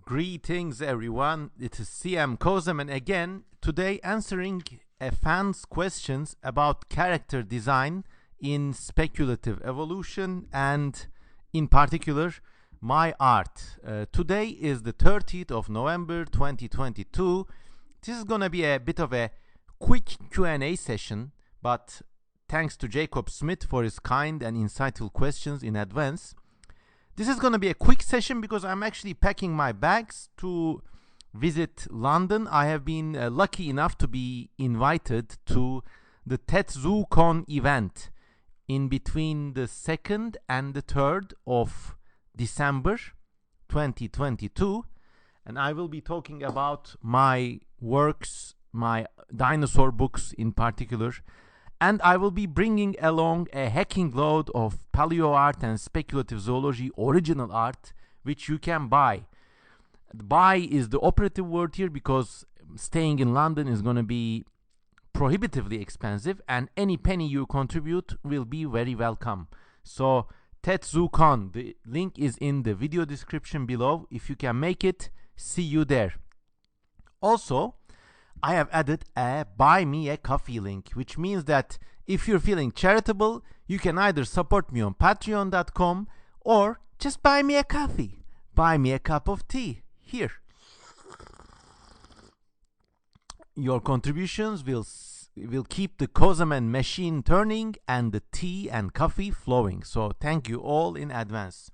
Greetings everyone, it is CM Kozem and again today answering a fan's questions about character design in speculative evolution and in particular my art. Today is the 30th of November 2022. This is gonna be a bit of a quick Q&A session, but thanks to Jacob Smith for his kind and insightful questions in advance. This is going to be a quick session because I'm actually packing my bags to visit London. I have been lucky enough to be invited to the TETZooCon event in between the 2nd and the 3rd of December 2022. And I will be talking about my works, my dinosaur books in particular. And I will be bringing along a hacking load of paleo art and speculative zoology original art, which you can buy. Buy is the operative word here because staying in London is going to be prohibitively expensive, and any penny you contribute will be very welcome. So, TETZooCon, the link is in the video description below. If you can make it, see you there. Also, I have added a buy me a coffee link, which means that if you're feeling charitable, you can either support me on patreon.com or just buy me a coffee. Buy me a cup of tea here. Your contributions will keep the Kozem machine turning and the tea and coffee flowing. So thank you all in advance.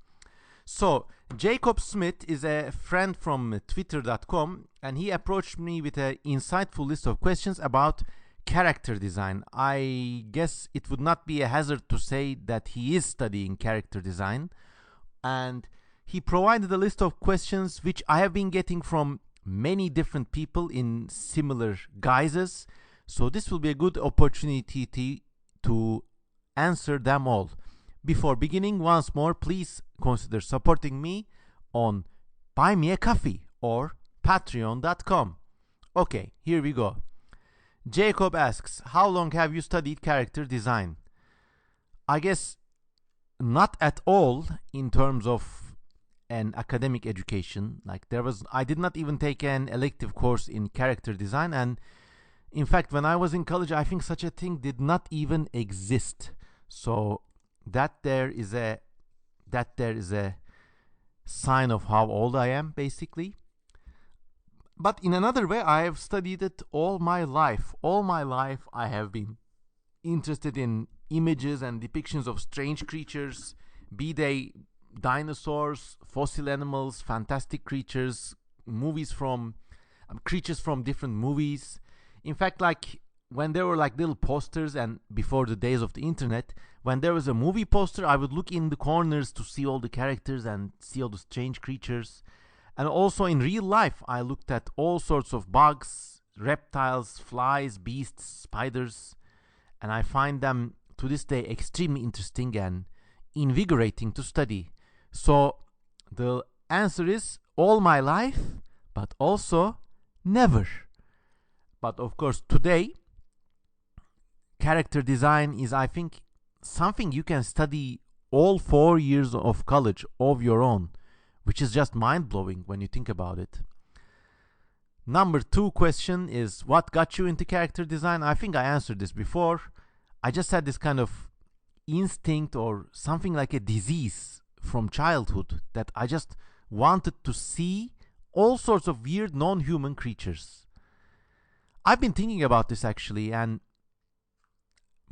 So, Jacob Smith is a friend from twitter.com and he approached me with an insightful list of questions about character design. I guess it would not be a hazard to say that he is studying character design, and he provided a list of questions which I have been getting from many different people in similar guises. So this will be a good opportunity to answer them all. Before beginning, once more, please consider supporting me on Buy Me a Coffee or patreon.com. Okay, here we go. Jacob asks, how long have you studied character design? I guess not at all in terms of an academic education. I did not even take an elective course in character design, and in fact, when I was in college, I think such a thing did not even exist. So that there is a sign of how old I am, basically. But in another way, I have studied it all my life. All my life, I have been interested in images and depictions of strange creatures, be they dinosaurs, fossil animals, fantastic creatures, creatures from different movies. In fact, when there were little posters, and before the days of the internet, when there was a movie poster, I would look in the corners to see all the characters and see all the strange creatures. And also in real life, I looked at all sorts of bugs, reptiles, flies, beasts, spiders, and I find them to this day extremely interesting and invigorating to study. So the answer is all my life, but also never. But of course, today, character design is, I think, something you can study all 4 years of college of your own, which is just mind-blowing when you think about it. Number 2 question is, what got you into character design? I think I answered this before. I just had this kind of instinct or something like a disease from childhood that I just wanted to see all sorts of weird non-human creatures. I've been thinking about this actually, and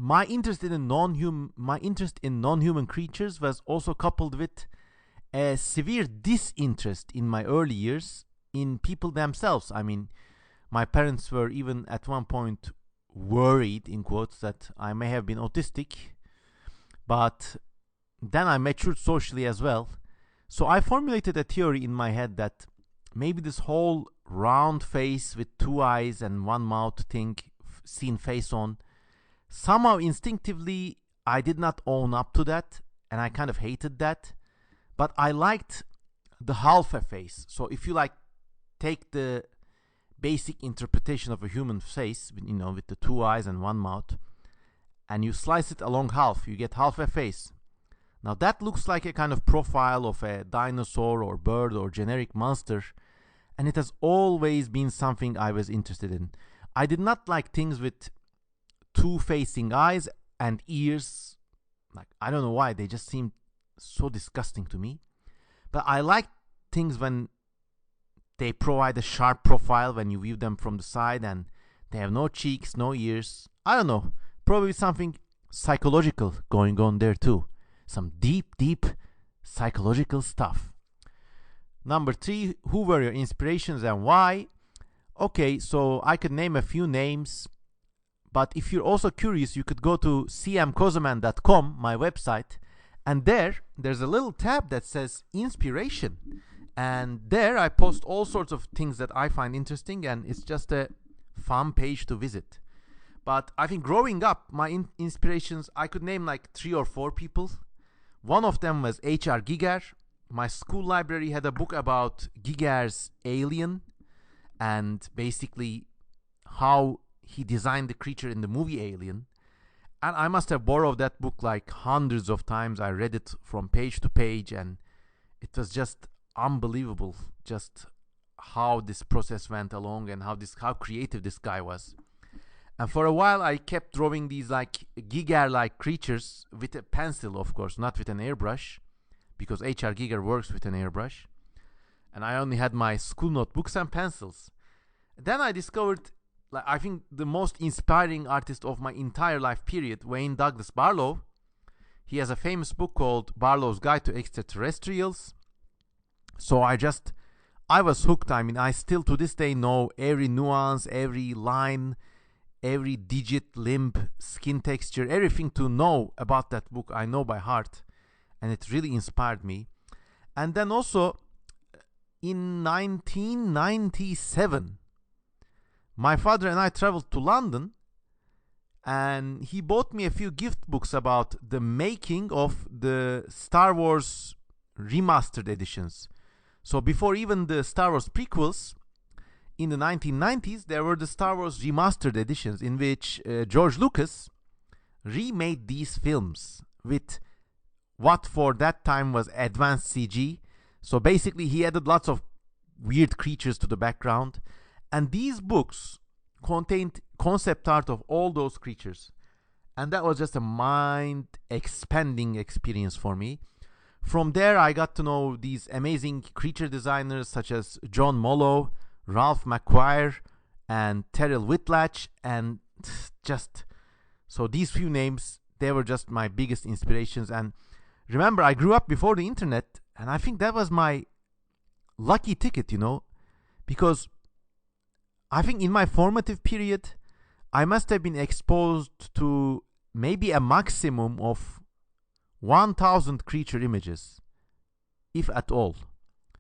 my interest in non-human creatures was also coupled with a severe disinterest in my early years in people themselves. I mean, my parents were even at one point worried, in quotes, that I may have been autistic, but then I matured socially as well. So I formulated a theory in my head that maybe this whole round face with 2 eyes and 1 mouth thing, seen face on, somehow instinctively I did not own up to that, and I kind of hated that. But I liked the half a face. So if you take the basic interpretation of a human face, with the 2 eyes and 1 mouth, and you slice it along half, you get half a face. Now that looks like a kind of profile of a dinosaur or bird or generic monster, and it has always been something I was interested in. I did not like things with two facing eyes and ears. Like, I don't know why, they just seemed so disgusting to me. But I like things when they provide a sharp profile when you view them from the side, and they have no cheeks, no ears. I don't know, probably something psychological going on there too. Some deep, deep psychological stuff. Number 3, who were your inspirations and why? Okay, so I could name a few names, but if you're also curious, you could go to cmkozeman.com, my website, and there's a little tab that says inspiration. And there I post all sorts of things that I find interesting, and it's just a fun page to visit. But I think growing up, my inspirations, I could name like 3 or 4 people. One of them was H.R. Giger. My school library had a book about Giger's Alien, and basically how he designed the creature in the movie Alien. And I must have borrowed that book like hundreds of times. I read it from page to page, and it was just unbelievable just how this process went along and how creative this guy was. And for a while I kept drawing these like Giger like creatures with a pencil, of course, not with an airbrush, because H.R. Giger works with an airbrush, and I only had my school notebooks and pencils. Then I discovered, like, I think the most inspiring artist of my entire life period, Wayne Douglas Barlow. He has a famous book called Barlow's Guide to Extraterrestrials. So I was hooked. I mean, I still to this day know every nuance, every line, every digit, limb, skin texture, everything to know about that book I know by heart, and it really inspired me. And then also in 1997, my father and I traveled to London, and he bought me a few gift books about the making of the Star Wars remastered editions. So before even the Star Wars prequels, in the 1990s, there were the Star Wars remastered editions in which George Lucas remade these films with what for that time was advanced CG. So basically he added lots of weird creatures to the background. And these books contained concept art of all those creatures. And that was just a mind-expanding experience for me. From there, I got to know these amazing creature designers such as John Mollo, Ralph McQuire, and Terrell Whitlatch. And just, so these few names, they were just my biggest inspirations. And remember, I grew up before the internet, and I think that was my lucky ticket, because I think in my formative period, I must have been exposed to maybe a maximum of 1,000 creature images, if at all.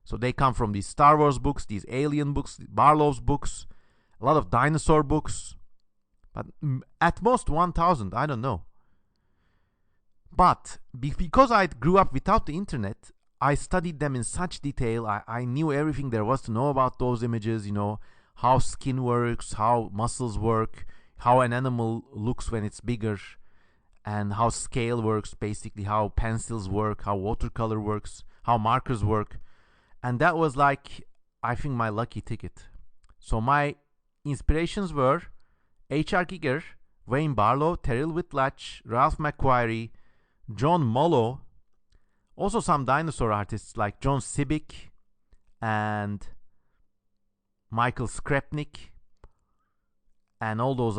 So they come from these Star Wars books, these Alien books, Barlow's books, a lot of dinosaur books, but at most 1,000, I don't know. But because I grew up without the internet, I studied them in such detail. I knew everything there was to know about those images, how skin works, how muscles work, how an animal looks when it's bigger, and how scale works, basically how pencils work, how watercolor works, how markers work. And that was like, I think, my lucky ticket. So my inspirations were H.R. Giger, Wayne Barlow, Terrell Whitlatch, Ralph McQuire, John Mollo, also some dinosaur artists like John Sibbick and Michael Skrepnik, and all those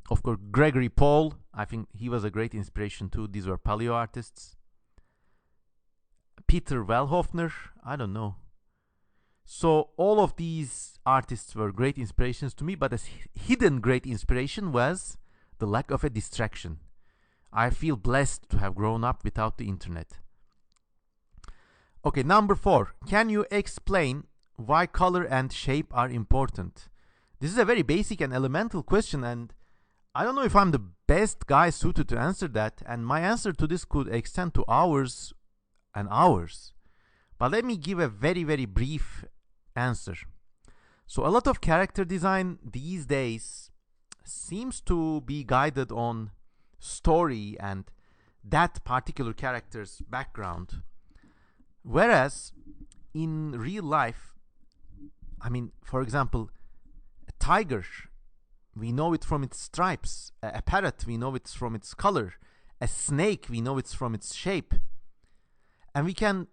of course, Gregory Paul. I think he was a great inspiration too. These were paleo artists. Peter Wellhofner, I don't know. So all of these artists were great inspirations to me, but a hidden great inspiration was the lack of a distraction. I feel blessed to have grown up without the internet. Okay, number 4. Can you explain why color and shape are important? This is a very basic and elemental question, and I don't know if I'm the best guy suited to answer that, and my answer to this could extend to hours and hours. But let me give a very, very brief answer. So a lot of character design these days seems to be guided on story and that particular character's background. Whereas in real life, I mean, for example, a tiger, we know it from its stripes. A parrot, we know it's from its color. A snake, we know it's from its shape. And we can,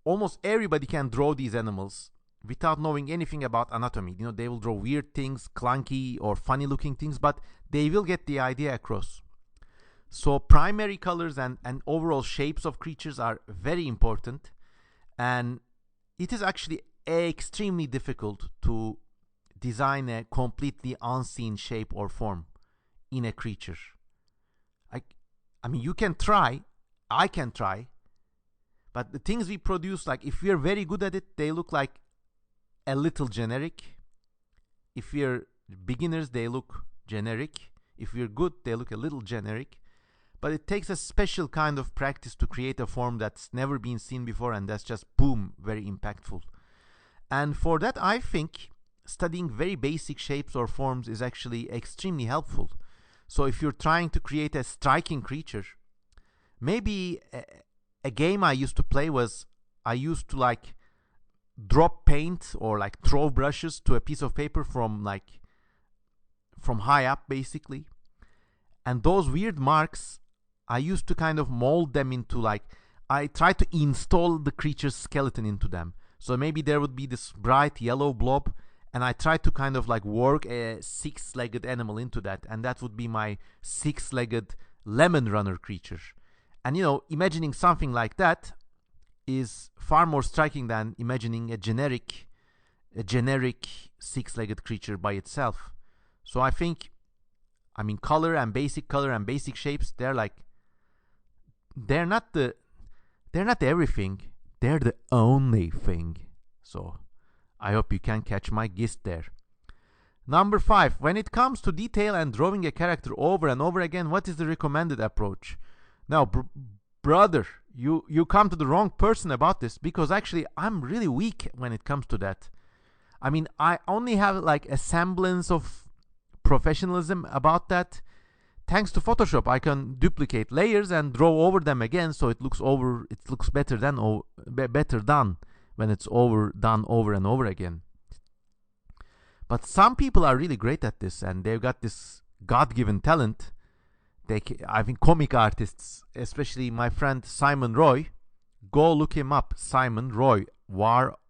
almost everybody can draw these animals without knowing anything about anatomy. You know, they will draw weird things, clunky or funny looking things, but they will get the idea across. So primary colors and overall shapes of creatures are very important. And it is actually extremely difficult to design a completely unseen shape or form in a creature. I mean, you can try, I can try, but the things we produce, like if we're very good at it, they look like a little generic. If we're beginners, they look generic. If we're good, they look a little generic. But it takes a special kind of practice to create a form that's never been seen before, and that's just, boom, very impactful. And for that, I think studying very basic shapes or forms is actually extremely helpful. So if you're trying to create a striking creature, maybe a game I used to play was, I used to like drop paint or like throw brushes to a piece of paper from high up, basically. And those weird marks, I used to kind of mold them into I tried to install the creature's skeleton into them. So maybe there would be this bright yellow blob, and I tried to kind of work a six-legged animal into that, and that would be my six-legged lemon runner creature. And you know, imagining something like that is far more striking than imagining a generic six-legged creature by itself. So I think, I mean, color and basic shapes, they're not everything, they're the only thing. So I hope you can catch my gist there. Number 5, when it comes to detail and drawing a character over and over again, what is the recommended approach? Now, brother, you come to the wrong person about this, because actually I'm really weak when it comes to that. I mean, I only have a semblance of professionalism about that. Thanks to Photoshop, I can duplicate layers and draw over them again, so it looks better done when it's done over and over again. But some people are really great at this, and they've got this God-given talent. I think comic artists, especially my friend Simon Roy, go look him up. Simon Roy,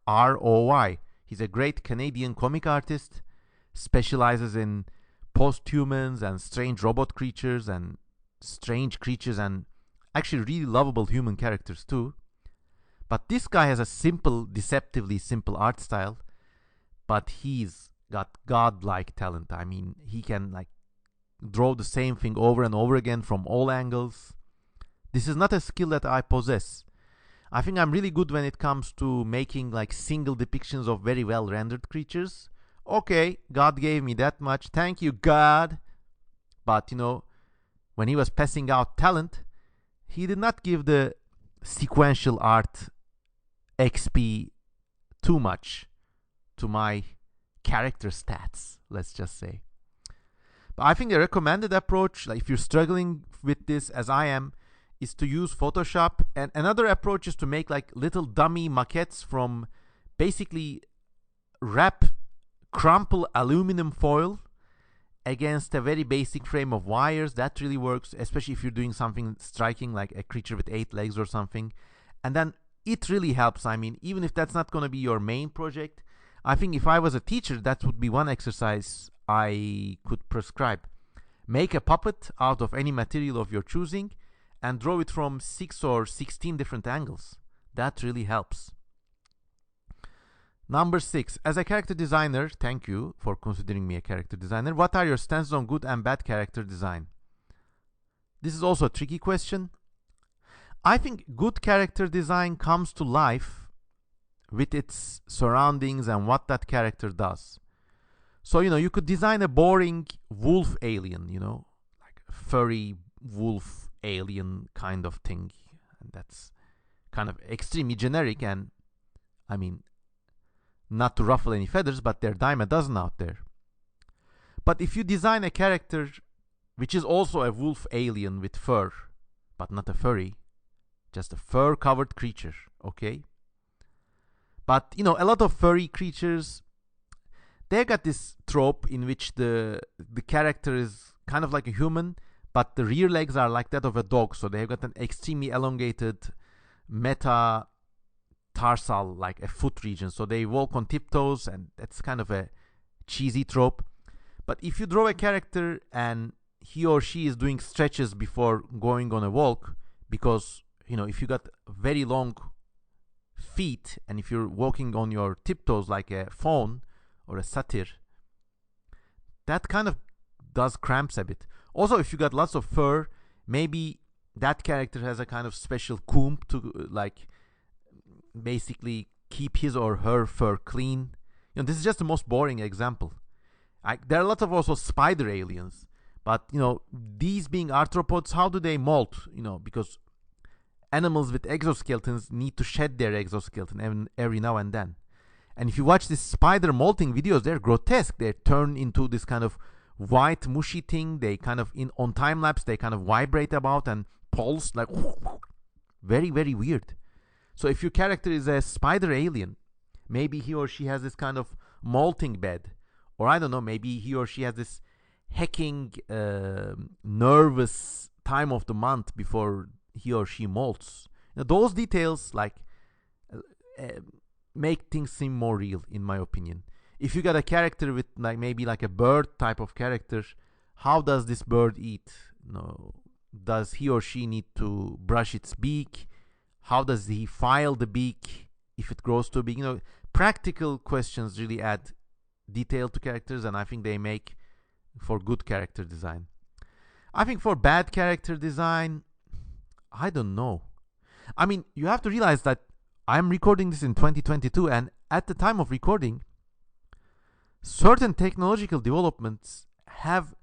R-O-Y. He's a great Canadian comic artist, specializes in post-humans and strange robot creatures and strange creatures and actually really lovable human characters too. But this guy has a deceptively simple art style, but he's got godlike talent. I mean, he can draw the same thing over and over again from all angles. This is not a skill that I possess. I think I'm really good when it comes to making single depictions of very well rendered creatures. Okay, God gave me that much. Thank you, God. But, you know, when he was passing out talent, he did not give the sequential art XP too much to my character stats, let's just say. But I think the recommended approach, if you're struggling with this as I am, is to use Photoshop. And another approach is to make little dummy maquettes from basically crumple aluminum foil against a very basic frame of wires. That really works, especially if you're doing something striking like a creature with 8 legs or something. And then it really helps. I mean, even if that's not going to be your main project, I think if I was a teacher, that would be one exercise I could prescribe. Make a puppet out of any material of your choosing and draw it from 6 or 16 different angles. That really helps. Number 6, as a character designer, thank you for considering me a character designer. What are your stances on good and bad character design? This is also a tricky question. I think good character design comes to life with its surroundings and what that character does. So, you could design a boring wolf alien, like a furry wolf alien kind of thing. And that's kind of extremely generic, and I mean, not to ruffle any feathers, but there are dime a dozen out there. But if you design a character which is also a wolf alien with fur, but not a furry, just a fur-covered creature, okay? But, a lot of furry creatures they got this trope in which the character is kind of like a human, but the rear legs are like that of a dog. So they've got an extremely elongated metatarsal, like a foot region. So they walk on tiptoes, and that's kind of a cheesy trope. But if you draw a character and he or she is doing stretches before going on a walk, because, you know, if you got very long feet and if you're walking on your tiptoes like a faun or a satyr, that kind of does cramps a bit. Also, if you got lots of fur, maybe that character has a kind of special comb to like basically keep his or her fur clean. You know, this is just the most boring example. There are a lot of also spider aliens, but, you know, these being arthropods, how do they molt? You know, because animals with exoskeletons need to shed their exoskeleton every now and then. And if you watch these spider molting videos, they're grotesque. They turn into this kind of white mushy thing. They kind of, on time lapse, they kind of vibrate about and pulse like very, very weird. So if your character is a spider alien, maybe he or she has this kind of molting bed. Or I don't know, maybe he or she has this hecking, nervous time of the month before he or she molts. You know, those details like make things seem more real, in my opinion. If you got a character with like maybe like a bird type of character, how does this bird eat? You know, does he or she need to brush its beak? How does he file the beak if it grows too big? You know, practical questions really add detail to characters, and I think they make for good character design. I think for bad character design, I don't know. I mean, you have to realize that I'm recording this in 2022, and at the time of recording, certain technological developments have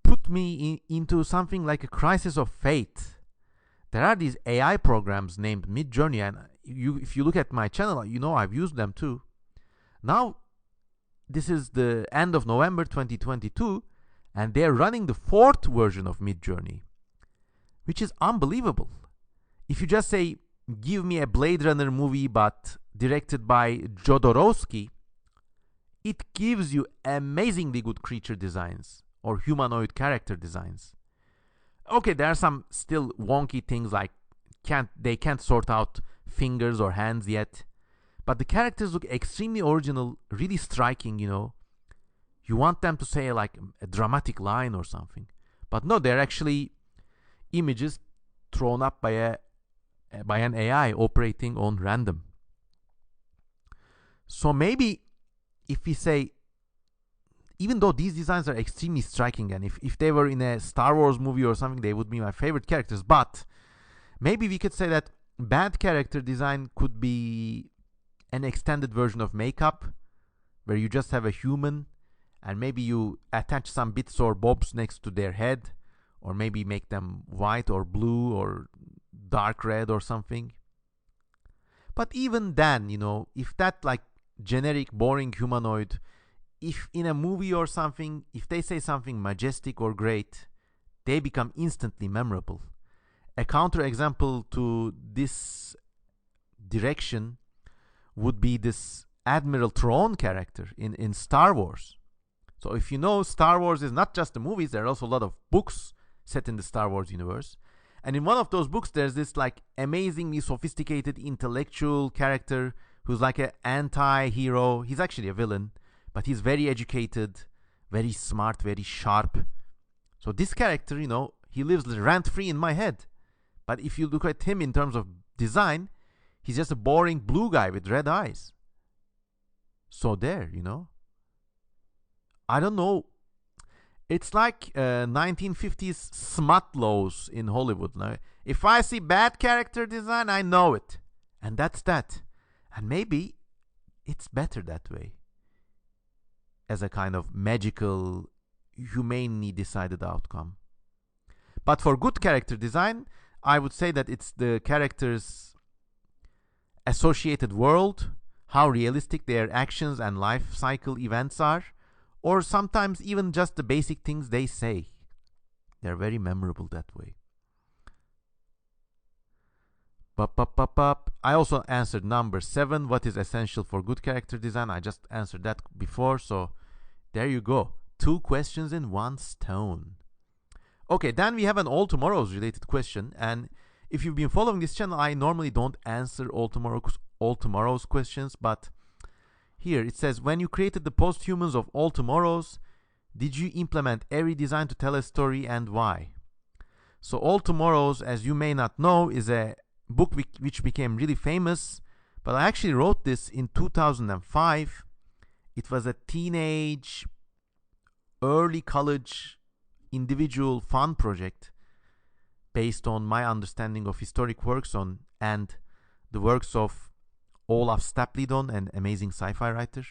put me into something like a crisis of faith. There are these AI programs named Midjourney, and if you look at my channel, you know I've used them too. Now, this is the end of November 2022, and they're running the 4th version of Midjourney, which is unbelievable. If you just say, give me a Blade Runner movie but directed by Jodorowsky, it gives you amazingly good creature designs or humanoid character designs. Okay, there are some still wonky things like they can't sort out fingers or hands yet. But the characters look extremely original, really striking, you know. You want them to say like a dramatic line or something. But no, they're actually images thrown up by an AI operating on random. So maybe if we say, even though these designs are extremely striking, and if they were in a Star Wars movie or something, they would be my favorite characters, but maybe we could say that bad character design could be an extended version of makeup, where you just have a human and maybe you attach some bits or bobs next to their head, or maybe make them white or blue or dark red or something. But even then, you know, if that like generic boring humanoid, if in a movie or something, if they say something majestic or great, they become instantly memorable. A counterexample to this direction would be this Admiral Thrawn character in Star Wars. So if you know, Star Wars is not just the movies, there are also a lot of books set in the Star Wars universe. And in one of those books, there's this like amazingly sophisticated intellectual character who's like an anti-hero. He's actually a villain, but he's very educated, very smart, very sharp. So this character, you know, he lives rent-free in my head. But if you look at him in terms of design, he's just a boring blue guy with red eyes. So there, you know. I don't know. It's like 1950s smut laws in Hollywood. Now, if I see bad character design, I know it. And that's that. And maybe it's better that way. As a kind of magical, humanely decided outcome. But for good character design, I would say that it's the character's associated world, how realistic their actions and life cycle events are, or sometimes even just the basic things they say. They're very memorable that way. I also answered number 7. What is essential for good character design? I just answered that before, so there you go. 2 questions in 1 stone. Okay, then we have an all tomorrows related question, and if you've been following this channel, I normally don't answer all tomorrows questions, but here it says, when you created the posthumans of all tomorrows, did you implement every design to tell a story, and why? So all tomorrows, as you may not know, is a book which became really famous, but I actually wrote this in 2005. It was a teenage, early college, individual fun project based on my understanding of historic works and the works of Olaf Stapledon, an amazing sci-fi writer.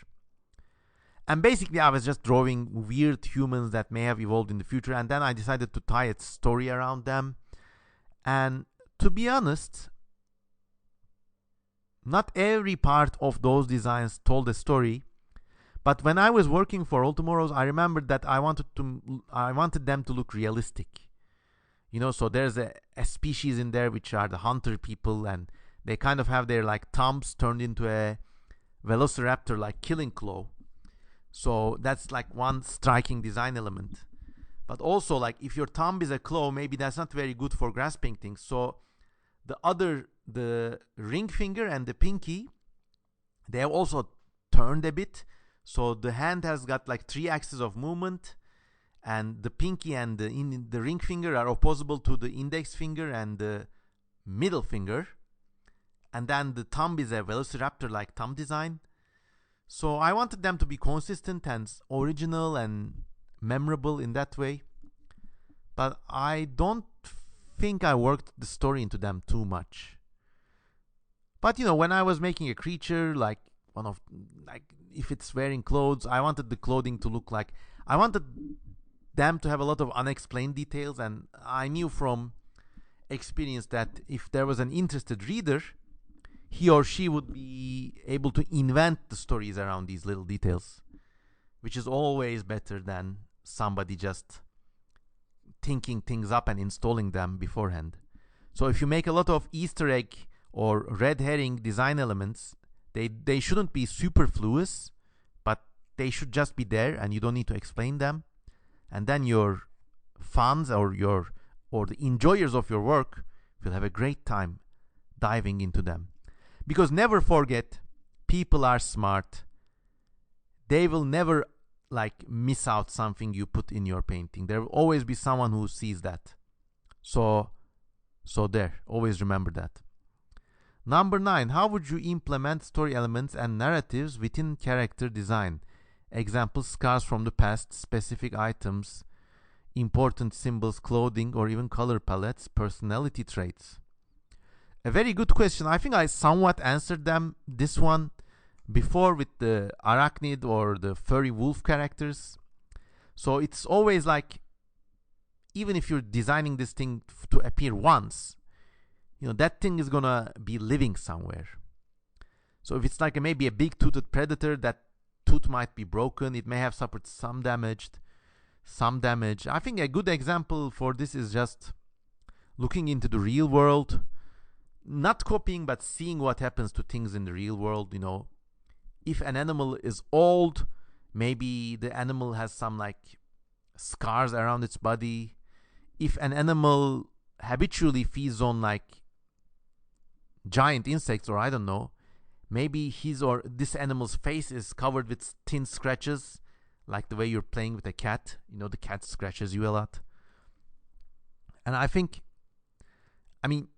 And basically I was just drawing weird humans that may have evolved in the future, and then I decided to tie a story around them. And to be honest, not every part of those designs told a story. But when I was working for All Tomorrows, I remembered that I wanted them to look realistic. You know, so there's a species in there which are the hunter people, and they kind of have their like thumbs turned into a velociraptor like killing claw. So that's like one striking design element. But also, like, if your thumb is a claw, maybe that's not very good for grasping things. So the ring finger and the pinky, they have also turned a bit. So the hand has got like 3 axes of movement, and the pinky and the ring finger are opposable to the index finger and the middle finger. And then the thumb is a velociraptor-like thumb design. So I wanted them to be consistent and original and memorable in that way. But I don't think I worked the story into them too much. But you know, when I was making a creature, like if it's wearing clothes, I wanted the clothing to look like, I wanted them to have a lot of unexplained details, and I knew from experience that if there was an interested reader, he or she would be able to invent the stories around these little details, which is always better than somebody just thinking things up and installing them beforehand. So if you make a lot of Easter egg or red herring design elements, they shouldn't be superfluous, but they should just be there and you don't need to explain them. And then your fans or the enjoyers of your work will have a great time diving into them. Because never forget, people are smart. They will never like miss out something you put in your painting. There will always be someone who sees that. So there, always remember that. Number 9, how would you implement story elements and narratives within character design? Examples, scars from the past, specific items, important symbols, clothing, or even color palettes, personality traits. A very good question. I think I somewhat answered this one before with the arachnid or the furry wolf characters. So it's always like, even if you're designing this thing to appear once, you know, that thing is gonna be living somewhere. So if it's like maybe a big toothed predator, that tooth might be broken, it may have suffered some damage. I think a good example for this is just looking into the real world, not copying, but seeing what happens to things in the real world. You know, if an animal is old, maybe the animal has some like scars around its body. If an animal habitually feeds on like giant insects, or I don't know, maybe his or this animal's face is covered with thin scratches, like the way you're playing with a cat. You know, the cat scratches you a lot. And I think, I mean,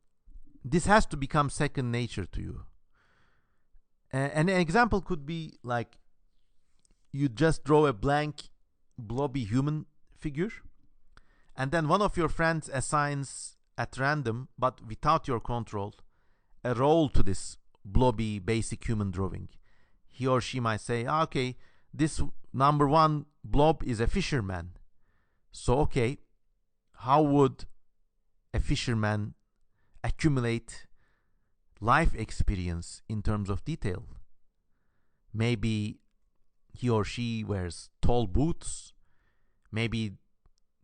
this has to become second nature to you. And an example could be like, you just draw a blank blobby human figure, and then one of your friends assigns at random, but without your control, a role to this blobby basic human drawing. He or she might say, okay, this number 1 blob is a fisherman. So okay, how would a fisherman accumulate life experience in terms of detail? Maybe he or she wears tall boots, maybe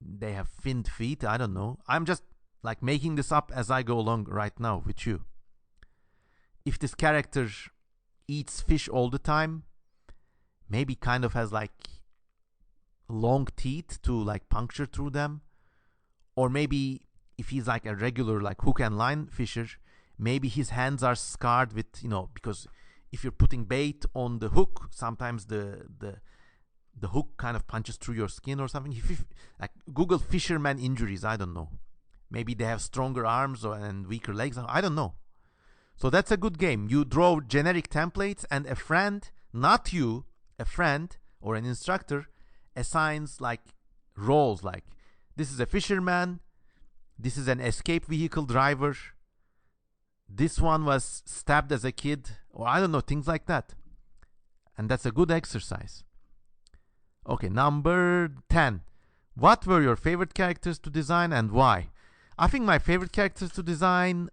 they have finned feet, I don't know. I'm just like making this up as I go along right now with you. if this character eats fish all the time, maybe kind of has like long teeth to like puncture through them, or maybe if he's like a regular like hook and line fisher, maybe his hands are scarred with, because if you're putting bait on the hook, sometimes the hook kind of punches through your skin or something. If like Google fisherman injuries, I don't know. Maybe they have stronger arms and weaker legs. I don't know. So that's a good game. You draw generic templates, and a friend, not you, a friend or an instructor, assigns like roles. Like, this is a fisherman, this is an escape vehicle driver, this one was stabbed as a kid, or I don't know, things like that. And that's a good exercise. Okay, number 10. What were your favorite characters to design and why? I think my favorite characters to design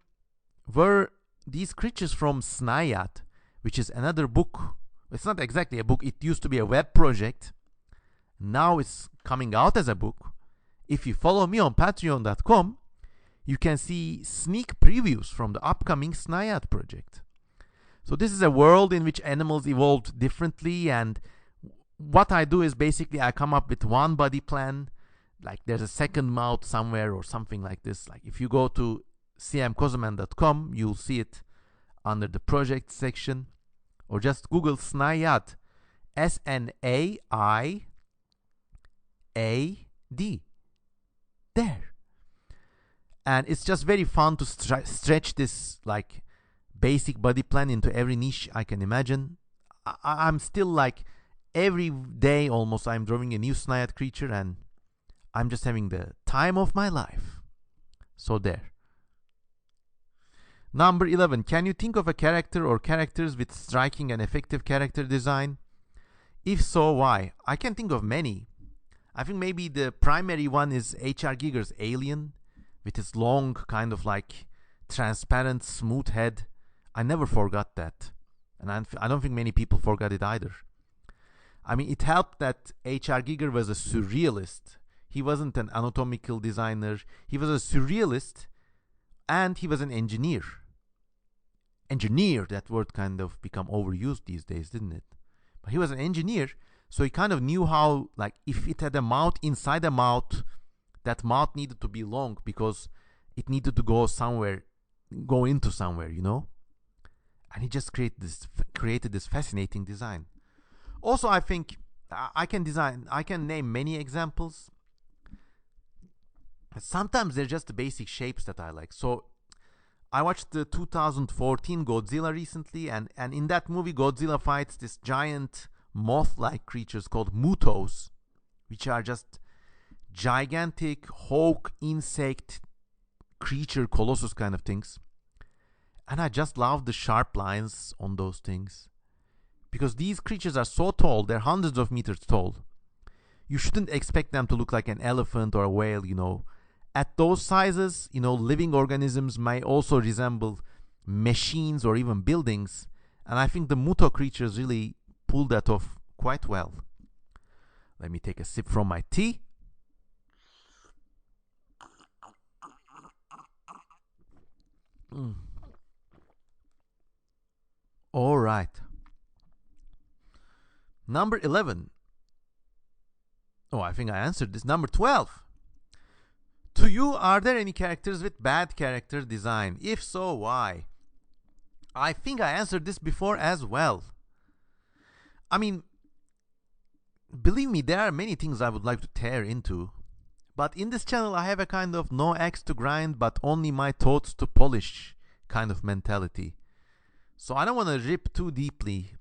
were these creatures from Snayat, which is another book. It's not exactly a book. It used to be a web project. Now it's coming out as a book. If you follow me on patreon.com, you can see sneak previews from the upcoming Snayat project. So this is a world in which animals evolved differently, and what I do is basically I come up with one body plan, like there's a second mouth somewhere or something like this. Like if you go to cmkozeman.com, you'll see it under the project section, or just Google Snayat, SNAIAD. There. And it's just very fun to stretch this like basic body plan into every niche I can imagine. I'm still like every day almost I'm drawing a new Snayat creature, and I'm just having the time of my life. So there. Number 11. Can you think of a character or characters with striking and effective character design? If so, why? I can think of many. I think maybe the primary one is H.R. Giger's Alien, with his long, kind of like transparent, smooth head. I never forgot that. And I don't think many people forgot it either. I mean, it helped that H.R. Giger was a surrealist. He wasn't an anatomical designer. He was a surrealist, and he was an engineer. Engineer, that word kind of become overused these days, didn't it? But he was an engineer, so he kind of knew how, like, if it had a mouth inside a mouth, that mouth needed to be long because it needed to go somewhere, go into somewhere, And he just created this fascinating design. Also, I think I can name many examples. Sometimes they're just the basic shapes that I like. So I watched the 2014 Godzilla recently, and in that movie, Godzilla fights this giant moth-like creatures called Mutos, which are just gigantic hawk insect creature colossus kind of things. And I just love the sharp lines on those things, because these creatures are so tall, they're hundreds of meters tall. You shouldn't expect them to look like an elephant or a whale. At those sizes, living organisms may also resemble machines or even buildings, and I think the Muto creatures really pull that off quite well. Let me take a sip from my tea. All right. Number 11. Oh, I think I answered this. Number 12. To you, are there any characters with bad character design? If so, why? I think I answered this before as well. I mean, believe me, there are many things I would like to tear into. But in this channel, I have a kind of no axe to grind, but only my thoughts to polish kind of mentality. So I don't want to rip too deeply.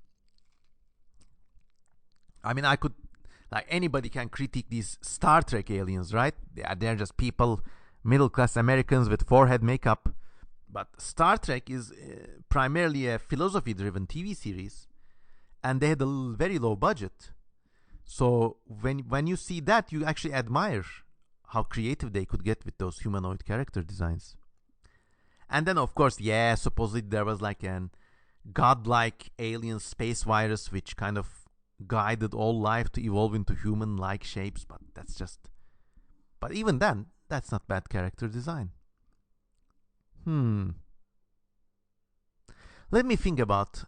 I mean, I could, like, anybody can critique these Star Trek aliens, right? They're just people, middle-class Americans with forehead makeup. But Star Trek is primarily a philosophy-driven TV series, and they had a very low budget. So when you see that, you actually admire how creative they could get with those humanoid character designs. And then, of course, supposedly there was like an godlike alien space virus which kind of guided all life to evolve into human-like shapes, but even then, that's not bad character design. Let me think about.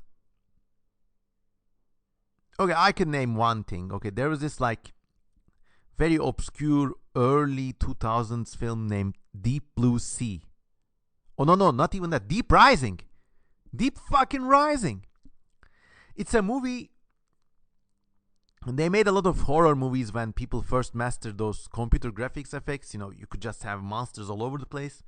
Okay, I can name one thing. Okay, there was this like very obscure early 2000s film named Deep Blue Sea. Oh, no, not even that. Deep Rising. Deep fucking Rising. It's a movie. And they made a lot of horror movies when people first mastered those computer graphics effects. You know, you could just have monsters all over the place.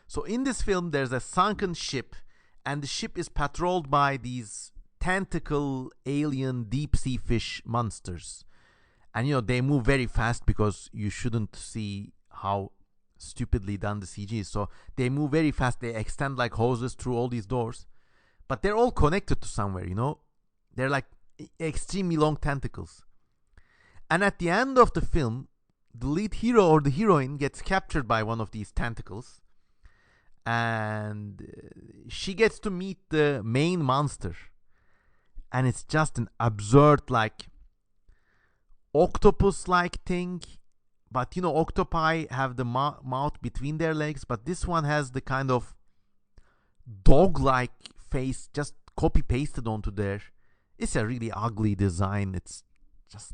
So in this film, there's a sunken ship, and the ship is patrolled by these tentacle alien deep sea fish monsters. And you know, they move very fast because you shouldn't see how stupidly done the CG is. So they move very fast. They extend like hoses through all these doors. But they're all connected to somewhere, you know? They're like extremely long tentacles. And at the end of the film, the lead hero or the heroine gets captured by one of these tentacles. And she gets to meet the main monster. And it's just an absurd, like, octopus-like thing. But, you know, octopi have the mouth between their legs. But this one has the kind of dog-like face just copy-pasted onto there. It's a really ugly design. It's just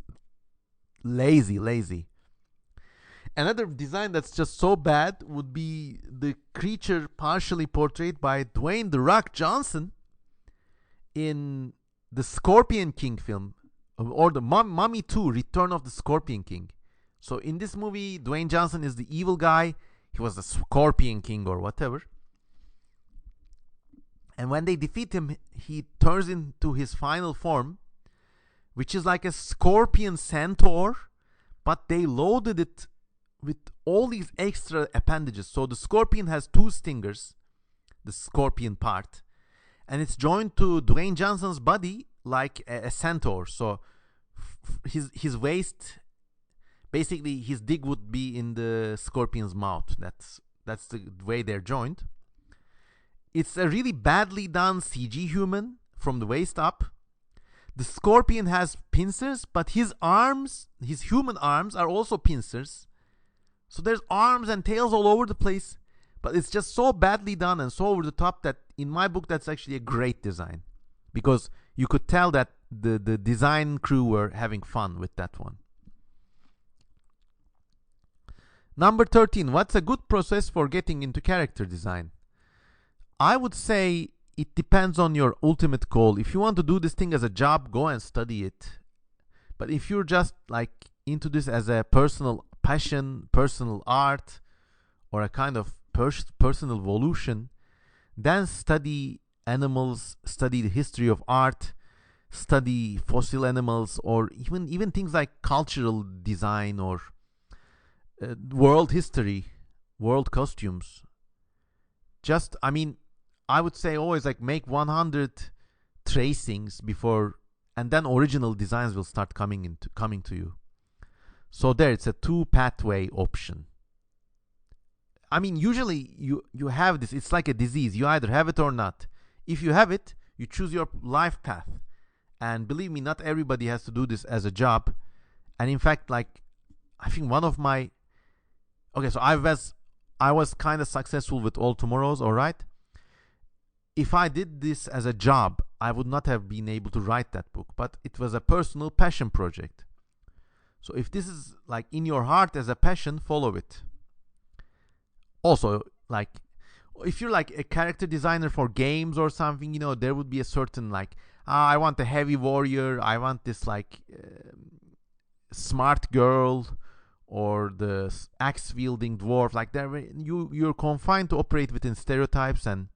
lazy. Another design that's just so bad would be the creature partially portrayed by Dwayne "The Rock" Johnson in the Scorpion King film, or the Mummy 2, Return of the Scorpion King. So in this movie, Dwayne Johnson is the evil guy. He was the Scorpion King or whatever. And when they defeat him, he turns into his final form, which is like a scorpion centaur, but they loaded it with all these extra appendages. So the scorpion has 2 stingers, the scorpion part, and it's joined to Dwayne Johnson's body like a centaur. So his waist, basically his dick would be in the scorpion's mouth. That's the way they're joined. It's a really badly done CG human from the waist up. The scorpion has pincers, but his human arms are also pincers. So there's arms and tails all over the place, but it's just so badly done and so over the top that in my book that's actually a great design, because you could tell that the design crew were having fun with that one. Number 13, what's a good process for getting into character design? I would say it depends on your ultimate goal. If you want to do this thing as a job, go and study it. But if you're just like into this as a personal passion, personal art, or a kind of personal evolution, then study animals, study the history of art, study fossil animals, or even things like cultural design or world history, world costumes. I would say always like make 100 tracings before, and then original designs will start coming to you. So there, it's a 2-pathway option. I mean, usually you have this. It's like a disease. You either have it or not. If you have it, you choose your life path. And believe me, not everybody has to do this as a job. And in fact, like, I think one of my... Okay, so I was kind of successful with All Tomorrows, all right? If I did this as a job, I would not have been able to write that book. But it was a personal passion project. So if this is like in your heart as a passion, follow it. Also, like, if you're like a character designer for games or something, you know, there would be a certain like, I want a heavy warrior, I want this like smart girl, or the axe wielding dwarf. Like there, you're confined to operate within stereotypes, and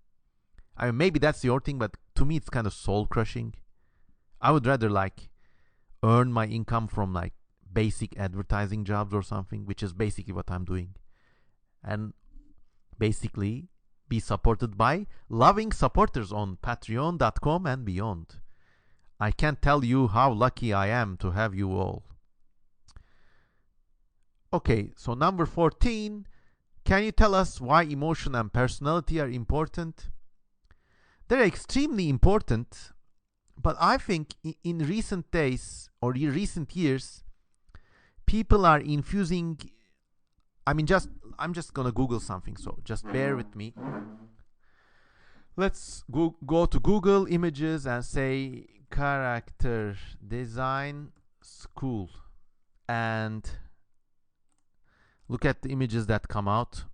I mean, maybe that's your thing, but to me it's kind of soul crushing. I would rather like earn my income from like basic advertising jobs or something, which is basically what I'm doing, and basically be supported by loving supporters on patreon.com and beyond. I can't tell you how lucky I am to have you all. Okay, so number 14, can you tell us why emotion and personality are important? They're extremely important, but I think in recent days or in recent years, people are infusing... I'm just gonna Google something, so just bear with me. Let's go to Google Images and say character design school and look at the images that come out.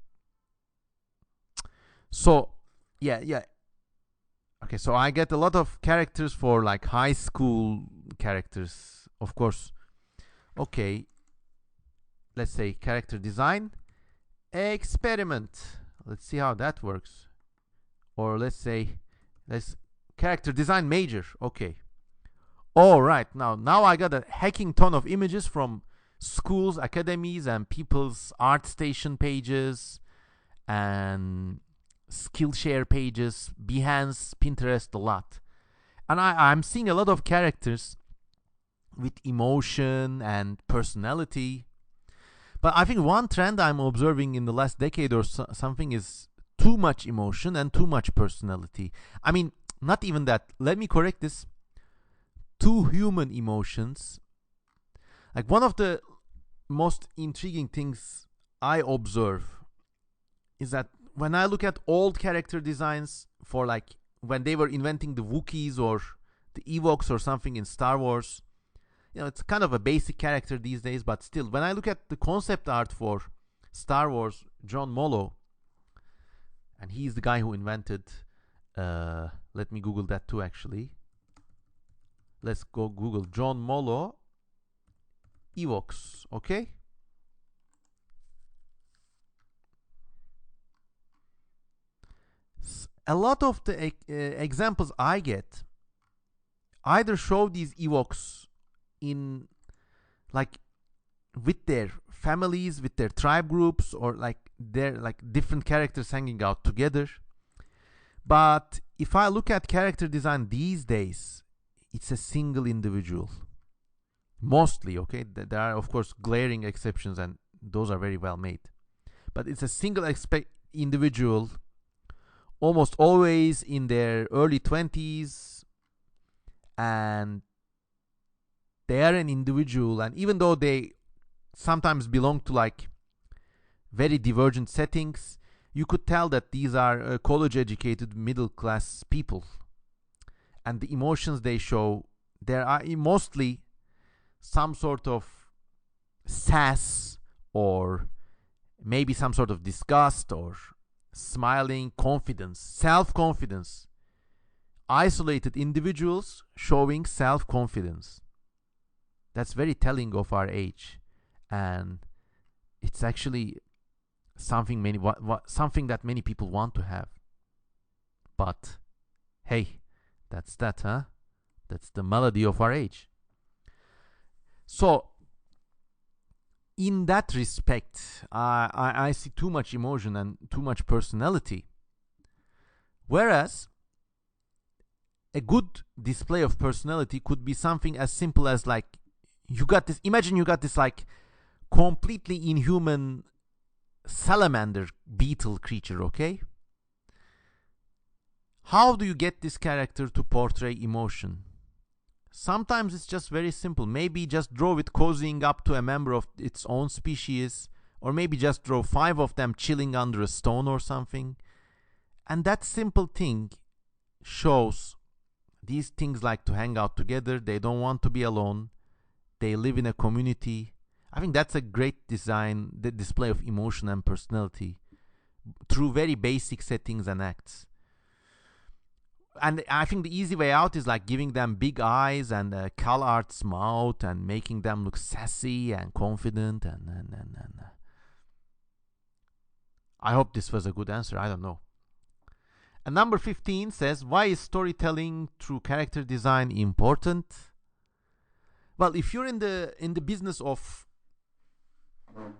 So yeah. Okay, so I get a lot of characters for like high school characters, of course. Okay, let's say character design experiment. Let's see how that works. Or let's say let's character design major. Okay. All right, now I got a hacking ton of images from schools, academies, and people's ArtStation pages and Skillshare pages, Behance, Pinterest, a lot. And I'm seeing a lot of characters with emotion and personality. But I think one trend I'm observing in the last decade or something is too much emotion and too much personality. I mean, not even that. Let me correct this. Too human emotions. Like one of the most intriguing things I observe is that when I look at old character designs for like when they were inventing the Wookiees or the Ewoks or something in Star Wars, you know, it's kind of a basic character these days, but still, when I look at the concept art for Star Wars, John Mollo, and he's the guy who invented, let me Google that too actually. Let's go Google John Mollo Ewoks, okay? A lot of the examples I get either show these Ewoks in like with their families, with their tribe groups, or like they're like different characters hanging out together. But if I look at character design these days, it's a single individual. Mostly, okay? There are, of course, glaring exceptions, and those are very well made. But it's a single individual, almost always in their early 20s, and they are an individual. And even though they sometimes belong to like very divergent settings, you could tell that these are college-educated middle-class people. And the emotions they show, there are mostly some sort of sass or maybe some sort of disgust or smiling, confidence, self-confidence. Isolated individuals showing self-confidence. That's very telling of our age, and it's actually something something that many people want to have. But hey, that's that, huh? That's the melody of our age. So in that respect, I see too much emotion and too much personality. Whereas a good display of personality could be something as simple as like, you got this, imagine you got this like completely inhuman salamander beetle creature, okay? How do you get this character to portray emotion? Sometimes it's just very simple. Maybe just draw it cozying up to a member of its own species, or maybe just draw 5 of them chilling under a stone or something. And that simple thing shows these things like to hang out together. They don't want to be alone. They live in a community. I think that's a great design, the display of emotion and personality through very basic settings and acts. And I think the easy way out is like giving them big eyes and a CalArts mouth and making them look sassy and confident and I hope this was a good answer. I don't know. And number 15 says, why is storytelling through character design important? Well, if you're in the business of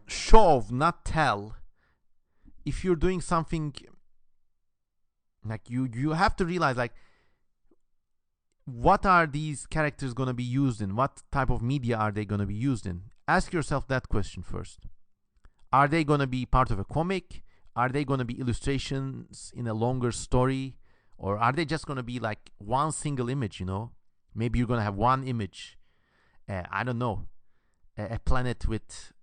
show, not tell, if you're doing something like you have to realize like what are these characters going to be used in? What type of media are they going to be used in? Ask yourself that question first. Are they going to be part of a comic? Are they going to be illustrations in a longer story? Or are they just going to be like one single image, you know? Maybe you're going to have one image. I don't know. A planet with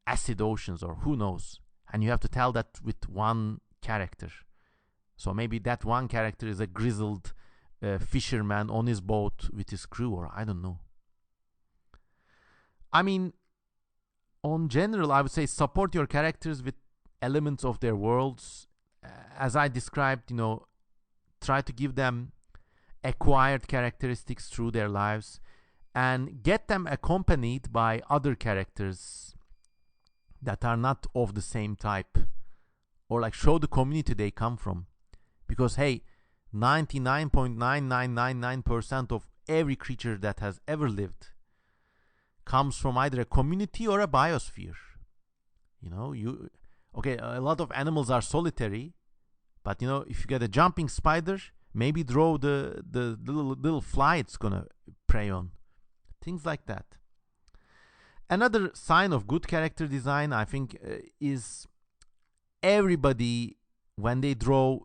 acid oceans, or who knows. And you have to tell that with one character. So maybe that one character is a grizzled fisherman on his boat with his crew, or I don't know. I mean, on general, I would say support your characters with elements of their worlds. As I described, try to give them acquired characteristics through their lives and get them accompanied by other characters that are not of the same type, or like show the community they come from. Because hey, 99.9999% of every creature that has ever lived comes from either a community or a biosphere. A lot of animals are solitary, but if you get a jumping spider, maybe draw the little fly it's gonna prey on. Things like that. Another sign of good character design, I think, is everybody, when they draw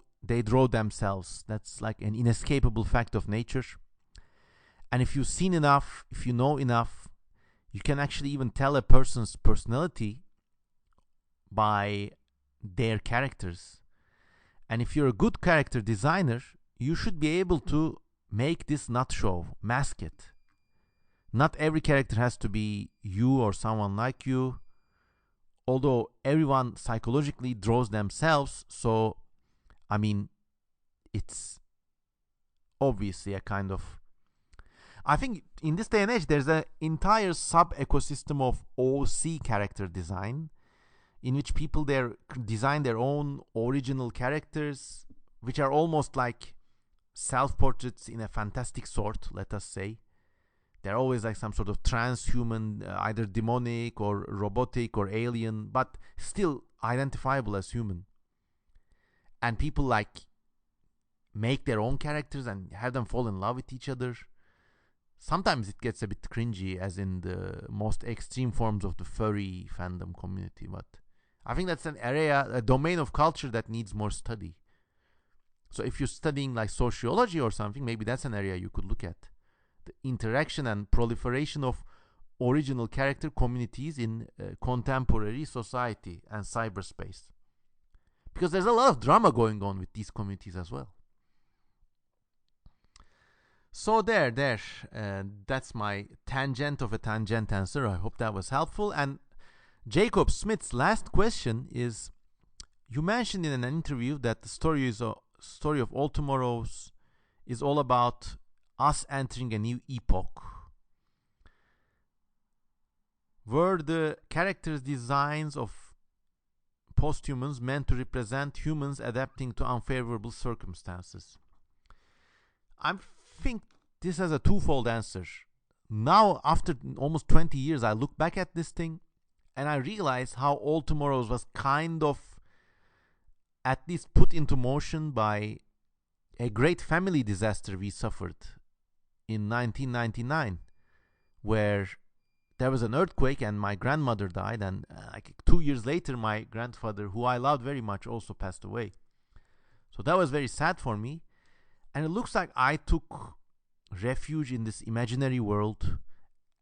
themselves. That's like an inescapable fact of nature. And if you've seen enough, if you know enough, you can actually even tell a person's personality by their characters. And if you're a good character designer, you should be able to make this not show, mask it. Not every character has to be you or someone like you, although everyone psychologically draws themselves. So, I mean, it's obviously a kind of... I think in this day and age, there's an entire sub-ecosystem of OC character design, in which people design their own original characters, which are almost like self-portraits in a fantastic sort, let us say. They're always like some sort of transhuman, either demonic or robotic or alien, but still identifiable as human. And people like make their own characters and have them fall in love with each other. Sometimes it gets a bit cringy, as in the most extreme forms of the furry fandom community, but I think that's an area, a domain of culture that needs more study. So if you're studying like sociology or something, maybe that's an area you could look at. The interaction and proliferation of original character communities in contemporary society and cyberspace. Because there's a lot of drama going on with these communities as well. So that's my tangent of a tangent answer. I hope that was helpful. And Jacob Smith's last question is, you mentioned in an interview that the story of All Tomorrows is all about us entering a new epoch. Were the characters' designs of posthumans meant to represent humans adapting to unfavorable circumstances? I think this has a twofold answer. Now, after almost 20 years, I look back at this thing and I realize how All Tomorrows was kind of at least put into motion by a great family disaster we suffered in 1999, where there was an earthquake and my grandmother died, and like 2 years later my grandfather, who I loved very much, also passed away. So that was very sad for me, and it looks like I took refuge in this imaginary world,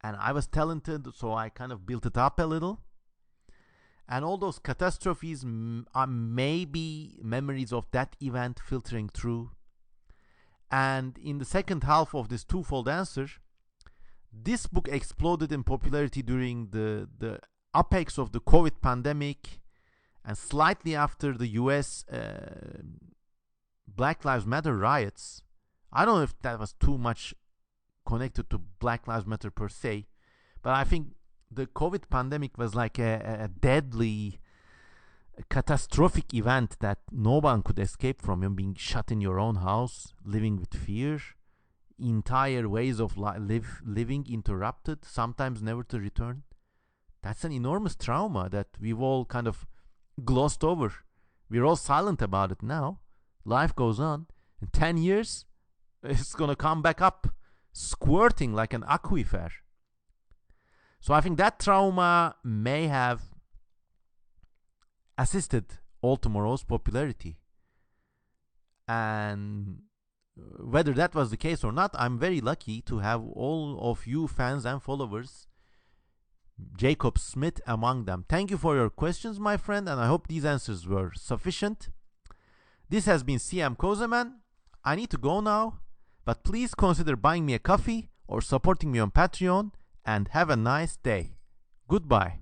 and I was talented, so I kind of built it up a little. And all those catastrophes are maybe memories of that event filtering through. And in the second half of this twofold answer, this book exploded in popularity during the apex of the COVID pandemic and slightly after the US Black Lives Matter riots. I don't know if that was too much connected to Black Lives Matter per se, but I think the COVID pandemic was like a deadly, catastrophic event that no one could escape from. You're being shut in your own house, living with fear, entire ways of living interrupted, sometimes never to return. That's an enormous trauma that we've all kind of glossed over. We're all silent about it now. Life goes on. In 10 years, it's going to come back up, squirting like an aquifer. So I think that trauma may have assisted All Tomorrow's popularity. And whether that was the case or not, I'm very lucky to have all of you fans and followers, Jacob Smith among them. Thank you for your questions, my friend, and I hope these answers were sufficient. This has been CM Kozeman. I need to go now, but please consider buying me a coffee or supporting me on Patreon, and have a nice day. Goodbye.